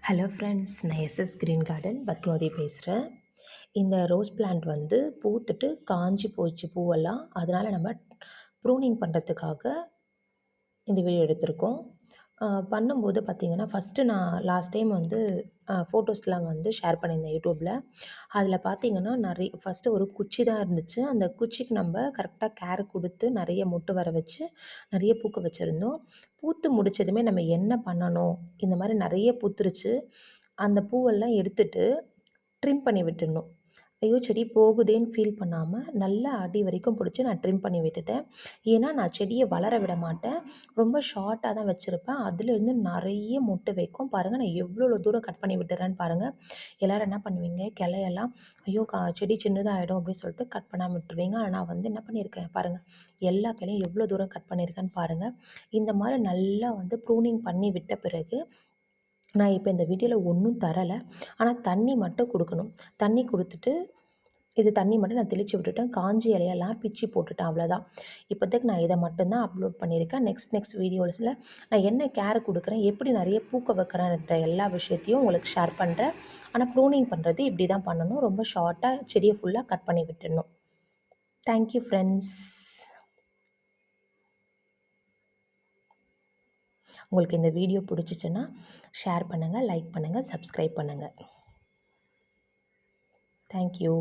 Hello friends, நான் SS green garden Padmavathi பேசுகிறேன். இந்த ரோஸ் பிளான்ட் வந்து பூத்துட்டு காஞ்சு போச்சு பூவெல்லாம். அதனால் நம்ம ப்ரூனிங் பண்ணுறதுக்காக இந்த வீடியோ எடுத்திருக்கோம். பண்ணும்போது பார்த்திங்கன்னா, ஃபஸ்ட்டு நான் லாஸ்ட் டைம் வந்து ஃபோட்டோஸ்லாம் வந்து ஷேர் பண்ணியிருந்தேன் யூடியூப்பில். அதில் பார்த்திங்கன்னா ஃபஸ்ட்டு ஒரு குச்சி தான் இருந்துச்சு. அந்த குச்சிக்கு நம்ம கரெக்டாக கேர் கொடுத்து நிறைய மொட்டு வர வச்சு நிறைய பூக்க வச்சுருந்தோம். பூத்து முடிச்சதுமே நம்ம என்ன பண்ணணும், இந்த மாதிரி நிறைய பூத்துருச்சு. அந்த பூவெல்லாம் எடுத்துட்டு ட்ரிம் பண்ணி விட்டுடணும். ஐயோ! செடி போகுதேன்னு ஃபீல் பண்ணாமல் நல்லா அடி வரைக்கும் பிடிச்சி நான் ட்ரிம் பண்ணி விட்டுட்டேன். ஏன்னா நான் செடியை வளர விட மாட்டேன். ரொம்ப ஷார்ட்டாக தான் வச்சுருப்பேன். அதுலேருந்து நிறைய மொட்டு வைக்கும். பாருங்கள், நான் எவ்வளோ தூரம் கட் பண்ணி விட்டுறேன்னு பாருங்கள். எல்லோரும் என்ன பண்ணுவீங்க, கிளையெல்லாம் ஐயோ செடி சின்னதாகிடும் அப்படின்னு சொல்லிட்டு கட் பண்ணாமல் விட்டுருவீங்க. ஆனால் நான் வந்து என்ன பண்ணியிருக்கேன் பாருங்கள், எல்லா கிளையும் எவ்வளோ தூரம் கட் பண்ணியிருக்கேன்னு பாருங்கள். இந்த மாதிரி நல்லா வந்து ப்ரூனிங் பண்ணி விட்ட பிறகு நான் இப்போ இந்த வீடியோவில் ஒன்றும் தரலை. ஆனால் தண்ணி மட்டும் கொடுக்கணும். தண்ணி கொடுத்துட்டு தண்ணி மட்டும் நான் தெளித்து விட்டுட்டேன். காஞ்சி இலையெல்லாம் பிச்சு போட்டுட்டேன், அவ்வளோதான். இப்போதைக்கு நான் இதை மட்டும்தான் அப்லோட் பண்ணியிருக்கேன். நெக்ஸ்ட் வீடியோஸில் நான் என்ன கேர் கொடுக்குறேன், எப்படி நிறைய பூக்க வைக்கிறேன்ற எல்லா விஷயத்தையும் உங்களுக்கு ஷேர் பண்ணுறேன். ஆனால் ப்ரூனிங் பண்ணுறது இப்படி தான் பண்ணணும். ரொம்ப ஷார்ட்டாக செடியை ஃபுல்லாக கட் பண்ணி விட்டுடணும். Thank you friends. உங்களுக்கு இந்த வீடியோ பிடிச்சிச்சின்னா ஷேர் பண்ணுங்கள், லைக் பண்ணுங்கள், சப்ஸ்கிரைப் பண்ணுங்கள். தேங்க்யூ.